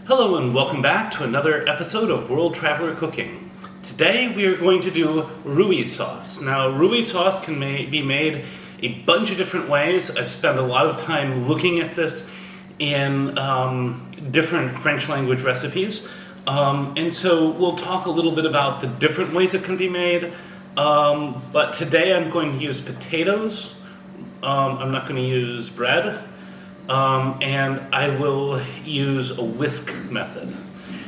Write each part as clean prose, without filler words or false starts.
Hello and welcome back to another episode of World Traveler Cooking. Today we are going to do Rouille sauce. Now Rouille sauce can be made a bunch of different ways. I've spent a lot of time looking at this in different French language recipes. And so we'll talk a little bit about the different ways it can be made. But today I'm going to use potatoes. I'm not going to use bread. And I will use a whisk method.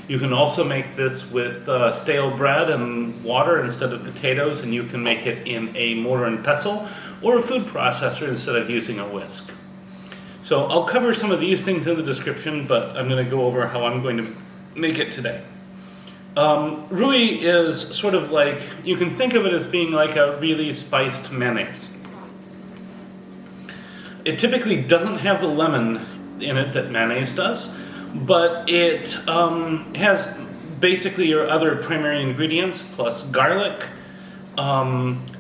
You can also make this with stale bread and water instead of potatoes, and you can make it in a mortar and pestle or a food processor instead of using a whisk. So I'll cover some of these things in the description, but I'm going to go over how I'm going to make it today. Rouille is sort of like, you can think of it as being like a really spiced mayonnaise. It typically doesn't have the lemon in it that mayonnaise does, but it has basically your other primary ingredients plus garlic,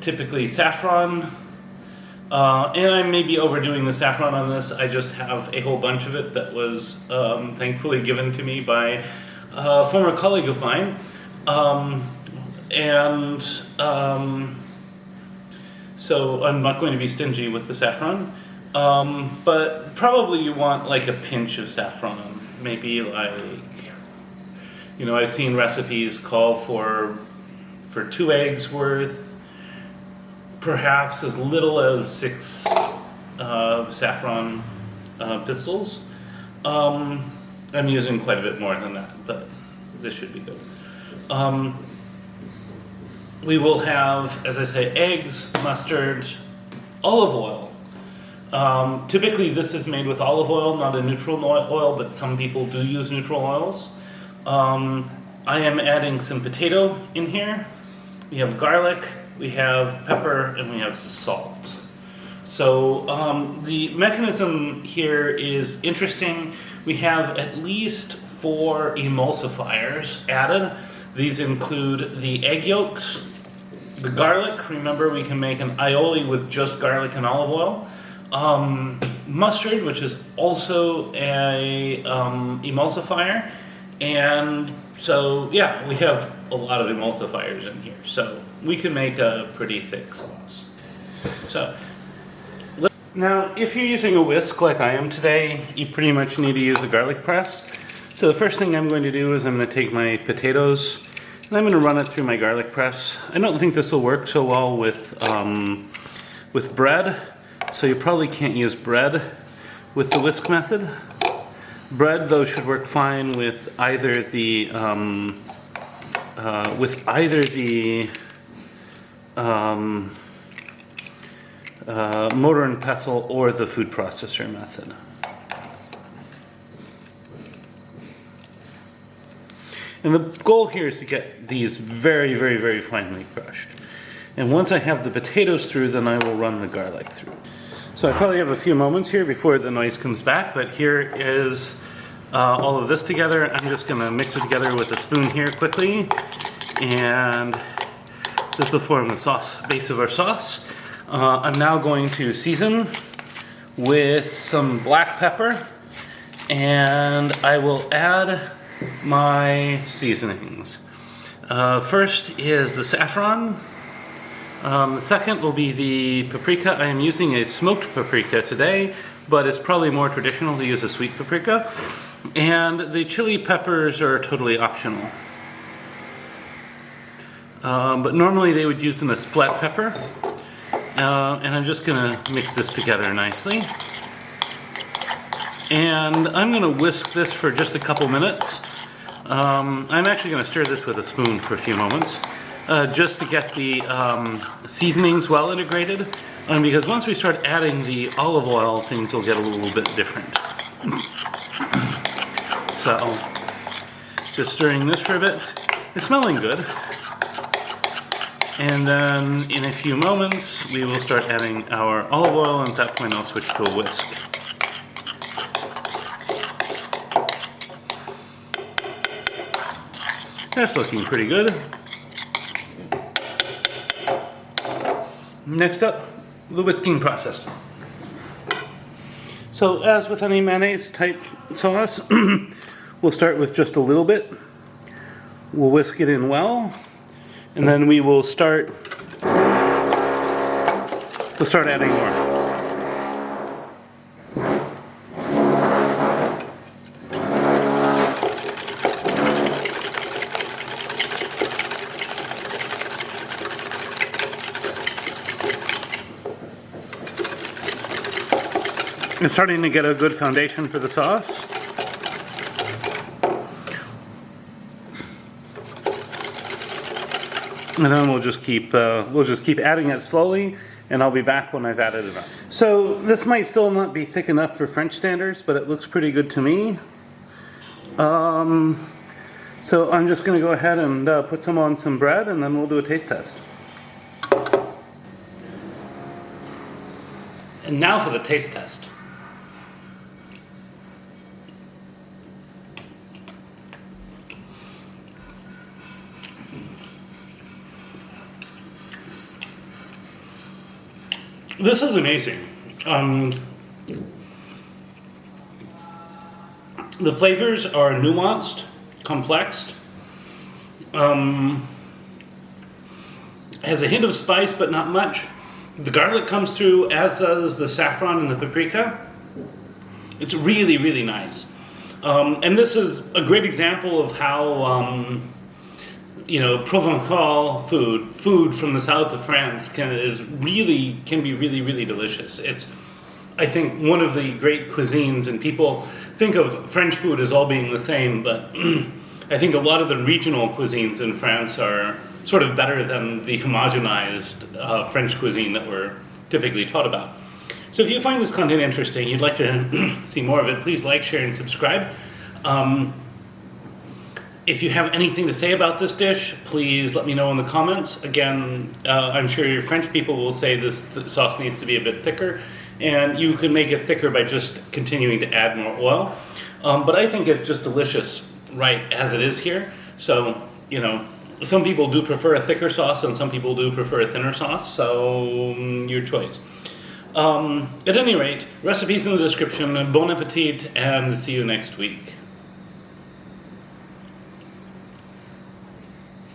typically saffron, and I may be overdoing the saffron on this. I just have a whole bunch of it that was thankfully given to me by a former colleague of mine, so I'm not going to be stingy with the saffron. But probably you want like a pinch of saffron, maybe like, I've seen recipes call for 2 eggs worth, perhaps as little as 6 saffron pistils. I'm using quite a bit more than that, but this should be good. We will have, as I say, eggs, mustard, olive oil. Typically this is made with olive oil, not a neutral oil, but some people do use neutral oils. I am adding some potato in here. We have garlic, we have pepper, and we have salt. So the mechanism here is interesting. We have at least 4 emulsifiers added. These include the egg yolks, the garlic. Remember, we can make an aioli with just garlic and olive oil. Mustard, which is also a emulsifier, and so yeah, we have a lot of emulsifiers in here, so we can make a pretty thick sauce. So now, if you're using a whisk like I am today, you pretty much need to use a garlic press. So the first thing I'm going to do is I'm going to take my potatoes and I'm going to run it through my garlic press. I don't think this will work so well with bread. So you probably can't use bread with the whisk method. Bread, though, should work fine with either the mortar and pestle or the food processor method. And the goal here is to get these very, very, very finely crushed. And once I have the potatoes through, then I will run the garlic through. So I probably have a few moments here before the noise comes back, but here is all of this together. I'm just going to mix it together with a spoon here quickly, and this will form the base of our sauce. I'm now going to season with some black pepper, and I will add my seasonings. First is the saffron. The second will be the paprika. I am using a smoked paprika today, but it's probably more traditional to use a sweet paprika. And the chili peppers are totally optional. But normally they would use an esplette pepper. And I'm just going to mix this together nicely. And I'm going to whisk this for just a couple minutes. I'm actually going to stir this with a spoon for a few moments. Just to get the seasonings well integrated, because once we start adding the olive oil, things will get a little bit different. So, just stirring this for a bit. It's smelling good. And then in a few moments, we will start adding our olive oil, and at that point I'll switch to a whisk. That's looking pretty good. Next up, the whisking process. So as with any mayonnaise type sauce, We'll start with just a little bit. We'll whisk it in well, and then we will start adding more. I'm starting to get a good foundation for the sauce. And then we'll just keep adding it slowly, and I'll be back when I've added enough. So this might still not be thick enough for French standards, but it looks pretty good to me. So I'm just going to go ahead and put some on some bread, and then we'll do a taste test. And now for the taste test. This is amazing. The flavors are nuanced, complex. Has a hint of spice, but not much. The garlic comes through, as does the saffron and the paprika. It's really, really nice. And this is a great example of how Provençal food from the south of France can be really, really delicious. It's, I think, one of the great cuisines, and people think of French food as all being the same, but I think a lot of the regional cuisines in France are sort of better than the homogenized French cuisine that we're typically taught about. So if you find this content interesting, you'd like to see more of it, please like, share, and subscribe. If you have anything to say about this dish, please let me know in the comments. Again, I'm sure your French people will say this sauce needs to be a bit thicker, and you can make it thicker by just continuing to add more oil. But I think it's just delicious right as it is here. So, some people do prefer a thicker sauce, and some people do prefer a thinner sauce, so your choice. At any rate, recipes in the description. Bon appetit, and see you next week.